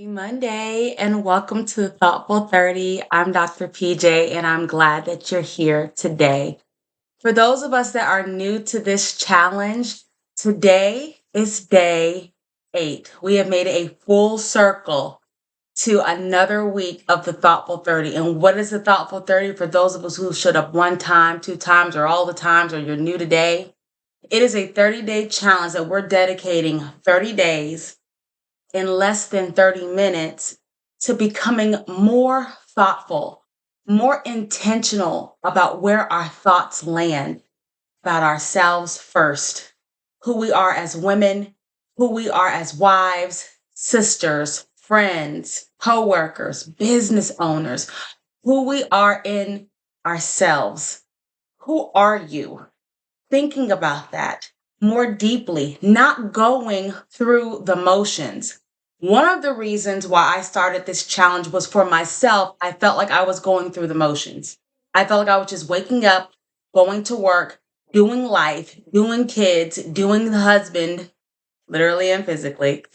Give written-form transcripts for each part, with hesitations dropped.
Monday and welcome to Thoughtful 30. I'm Dr. PJ and I'm glad that you're here today. For those of us that are new to this challenge, today is day 8. We have made a full circle to another week of the Thoughtful 30. And what is the Thoughtful 30 for those of us who showed up one time, two times, or all the times, or you're new today? It is a 30-day challenge that we're dedicating 30 days in less than 30 minutes to becoming more thoughtful, more intentional about where our thoughts land about ourselves first, who we are as women, who we are as wives, sisters, friends, coworkers, business owners, who we are in ourselves. Who are you? Thinking about that more deeply, not going through the motions. One of the reasons why I started this challenge was for myself. I felt like I was going through the motions. I felt like I was just waking up, going to work, doing life, doing kids, doing the husband, literally and physically,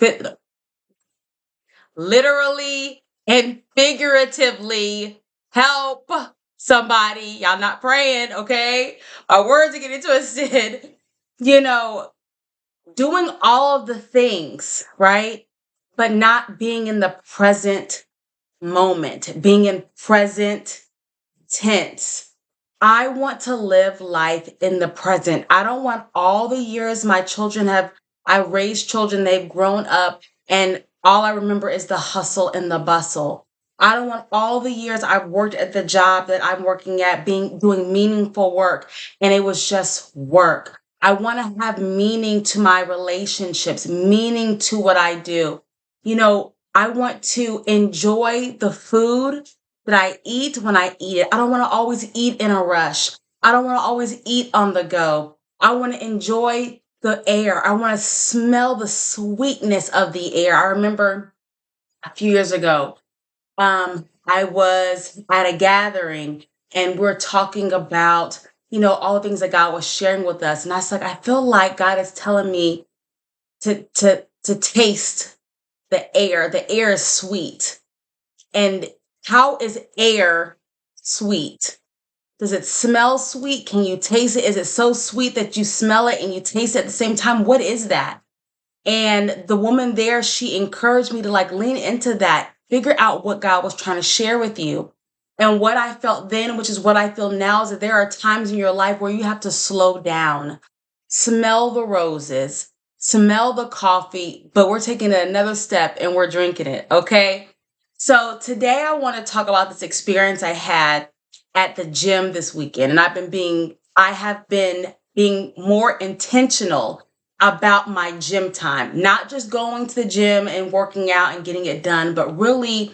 literally and figuratively help somebody. Y'all not praying, okay? Our words are getting twisted. You know, doing all of the things, right? But not being in the present moment, being in present tense. I want to live life in the present. I don't want all the years my children have, I raised children, they've grown up, and all I remember is the hustle and the bustle. I don't want all the years I've worked at the job that I'm working at doing meaningful work and it was just work. I want to have meaning to my relationships, meaning to what I do. I want to enjoy the food that I eat when I eat it. I don't want to always eat in a rush. I don't want to always eat on the go. I want to enjoy the air. I want to smell the sweetness of the air. I remember a few years ago, I was at a gathering and we're talking about, all the things that God was sharing with us. And I was like, I feel like God is telling me to taste the air. The air is sweet. And how is air sweet? Does it smell sweet? Can you taste it? Is it so sweet that you smell it and you taste it at the same time? What is that? And the woman there, she encouraged me to lean into that, figure out what God was trying to share with you. And what I felt then, which is what I feel now, is that there are times in your life where you have to slow down, smell the roses, smell the coffee, but we're taking it another step and we're drinking it, okay? So today I want to talk about this experience I had at the gym this weekend. And I have been being more intentional about my gym time, not just going to the gym and working out and getting it done, but really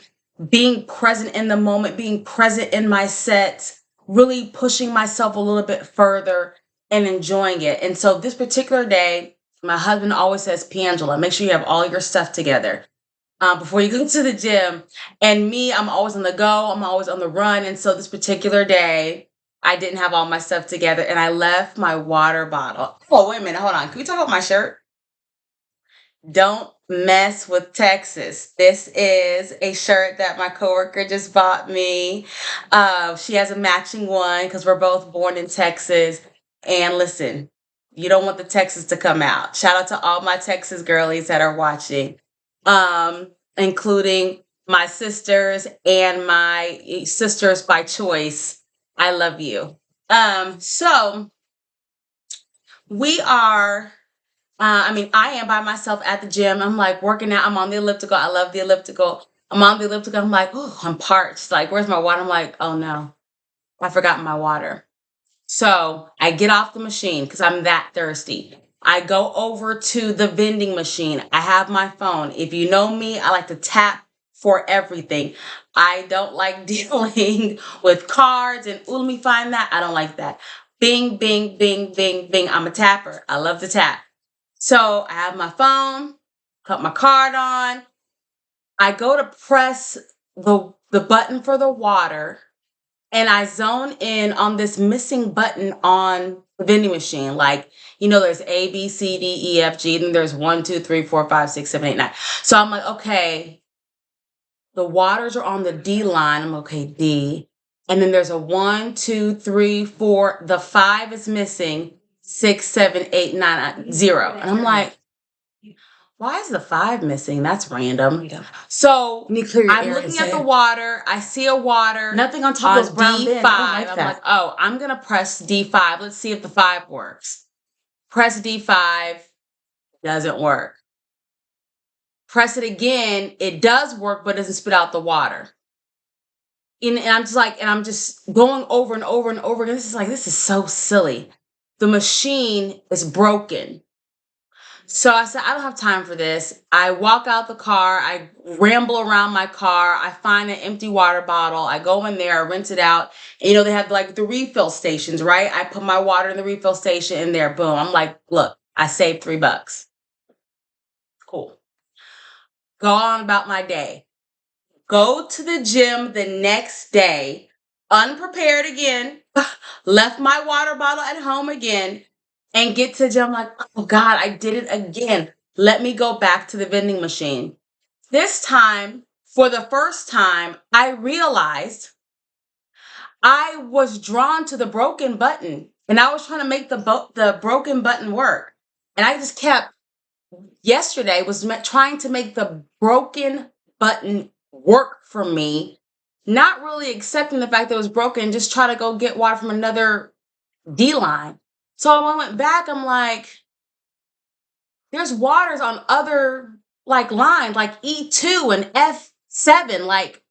being present in the moment, being present in my sets, really pushing myself a little bit further and enjoying it. And so this particular day, my husband always says, Piangela, make sure you have all your stuff together before you go to the gym. And me, I'm always on the go, I'm always on the run. And so this particular day, I didn't have all my stuff together and I left my water bottle. Oh, wait a minute, hold on. Can we talk about my shirt? Don't mess with Texas. This is a shirt that my coworker just bought me. She has a matching one because we're both born in Texas. And listen, you don't want the Texas to come out. Shout out to all my Texas girlies that are watching, including my sisters and my sisters by choice. I love you. So we are I am by myself at the gym. I'm like working out. I'm on the elliptical. I love the elliptical. I'm on the elliptical. I'm like, oh, I'm parched. Like, where's my water? I'm like, oh no, I forgot my water. So I get off the machine because I'm that thirsty. I go over to the vending machine. I have my phone. If you know me, I like to tap for everything. I don't like dealing with cards and, ooh, let me find that. I don't like that. Bing, bing, bing, bing, bing. I'm a tapper. I love to tap. So I have my phone, put my card on. I go to press the button for the water and I zone in on this missing button on the vending machine. Like, there's A, B, C, D, E, F, G, then there's 1, 2, 3, 4, 5, 6, 7, 8, 9. So I'm like, okay, The waters are on the D line. I'm okay, D. And then there's a 1, 2, 3, 4. The 5 is missing. 6, 7, 8, 9, 0. And I'm like, why is the 5 missing? That's random. So I'm looking at the water. I see a water. Nothing on top of those brown bins. I don't like I'm that. like, oh, I'm going to press D5. Let's see if the 5 works. Press D5. Doesn't work. Press it again. It does work, but it doesn't spit out the water. And I'm just going over and over and over again. This is so silly. The machine is broken. So I said, I don't have time for this. I walk out the car. I ramble around my car. I find an empty water bottle. I go in there. I rinse it out. And, they have like the refill stations, right? I put my water in the refill station in there. Boom. I'm like, look, I saved $3. Cool. Go on about my day. Go to the gym the next day, unprepared again, left my water bottle at home again, and get to the gym like, oh God, I did it again. Let me go back to the vending machine. This time, for the first time, I realized I was drawn to the broken button, and I was trying to make the broken button work. And I just kept, yesterday was trying to make the broken button work for me, not really accepting the fact that it was broken, just try to go get water from another D line. So when I went back, I'm like, there's waters on other like lines, like E2 and F7. Like,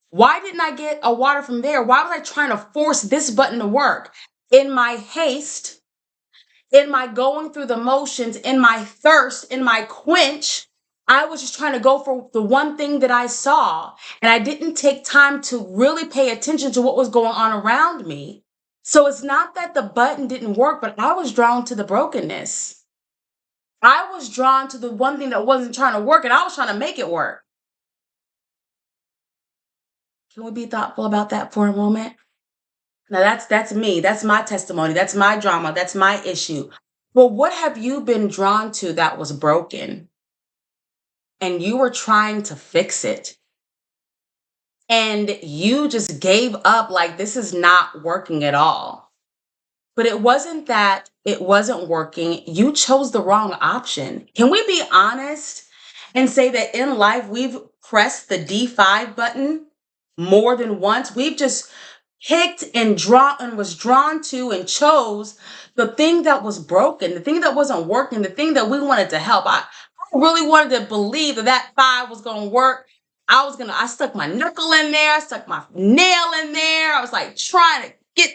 why didn't I get a water from there? Why was I trying to force this button to work? In my haste, in my going through the motions, in my thirst, in my quench, I was just trying to go for the one thing that I saw. And I didn't take time to really pay attention to what was going on around me. So it's not that the button didn't work, but I was drawn to the brokenness. I was drawn to the one thing that wasn't trying to work, and I was trying to make it work. Can we be thoughtful about that for a moment? Now that's me. That's my testimony. That's my drama. That's my issue. Well, what have you been drawn to that was broken? And you were trying to fix it. And you just gave up like this is not working at all. But it wasn't that it wasn't working. You chose the wrong option. Can we be honest and say that in life we've pressed the D5 button more than once? We've just picked and was drawn to and chose the thing that was broken, the thing that wasn't working, the thing that we wanted to help. I really wanted to believe that 5 was going to work. I stuck my knuckle in there. I stuck my nail in there. I was like trying to get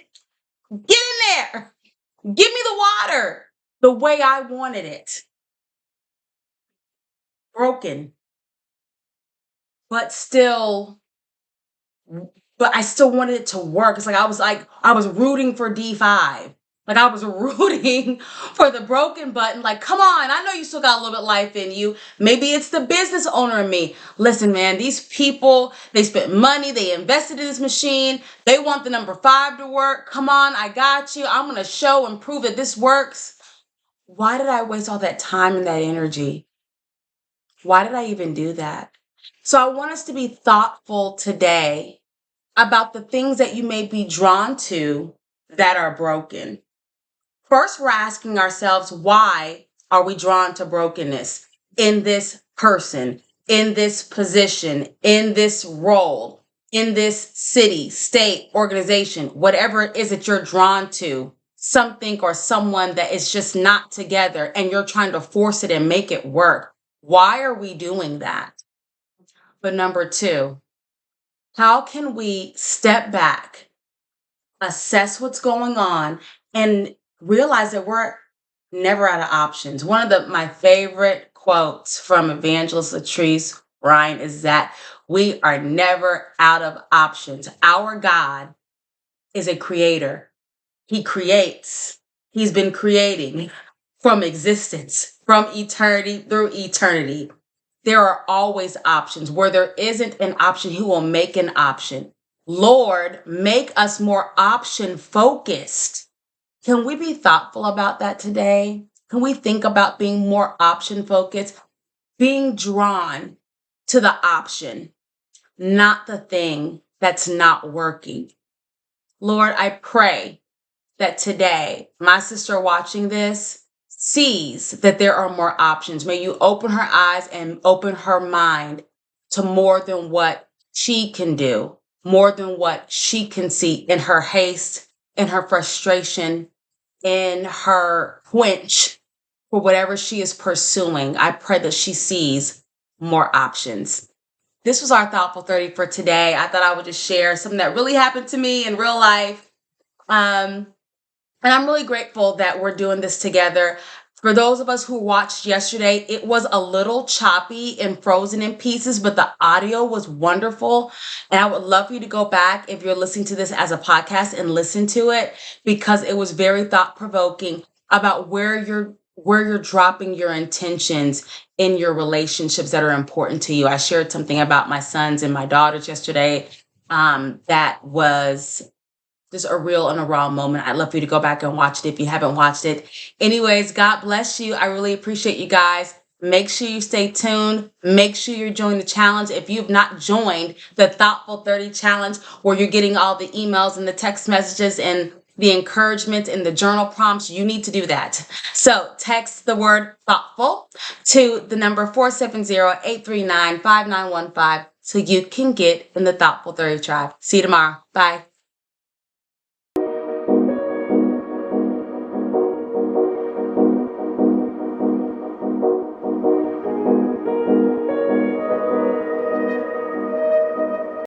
in there. Give me the water the way I wanted it. Broken, but I still wanted it to work. It's like I was rooting for D5. Like I was rooting for the broken button. Like, come on, I know you still got a little bit of life in you. Maybe it's the business owner in me. Listen, man, these people, they spent money, they invested in this machine. They want the number 5 to work. Come on, I got you. I'm going to show and prove that this works. Why did I waste all that time and that energy? Why did I even do that? So I want us to be thoughtful today about the things that you may be drawn to that are broken. First, we're asking ourselves, why are we drawn to brokenness in this person, in this position, in this role, in this city, state, organization, whatever it is that you're drawn to, something or someone that is just not together and you're trying to force it and make it work. Why are we doing that? But number 2, how can we step back, assess what's going on, and realize that we're never out of options? One of my favorite quotes from Evangelist Latrice Ryan is that we are never out of options. Our God is a creator. He creates. He's been creating from existence, from eternity through eternity. There are always options. Where there isn't an option, He will make an option. Lord, make us more option focused. Can we be thoughtful about that today? Can we think about being more option focused? Being drawn to the option. not the thing that's not working. Lord, I pray that today, my sister watching this sees that there are more options. May you open her eyes and open her mind to more than what she can do, more than what she can see in her haste, in her frustration, in her quench for whatever she is pursuing. I pray that she sees more options. This was our Thoughtful 30 for today. I thought I would just share something that really happened to me in real life. And I'm really grateful that we're doing this together. For those of us who watched yesterday, it was a little choppy and frozen in pieces, but the audio was wonderful. And I would love for you to go back if you're listening to this as a podcast and listen to it, because it was very thought provoking about where you're dropping your intentions in your relationships that are important to you. I shared something about my sons and my daughters yesterday that was just a real and a raw moment. I'd love for you to go back and watch it if you haven't watched it. Anyways, God bless you. I really appreciate you guys. Make sure you stay tuned. Make sure you're joining the challenge. If you've not joined the Thoughtful 30 challenge, where you're getting all the emails and the text messages and the encouragement and the journal prompts, you need to do that. So text the word thoughtful to the number 470-839-5915 so you can get in the Thoughtful 30 tribe. See you tomorrow. Bye.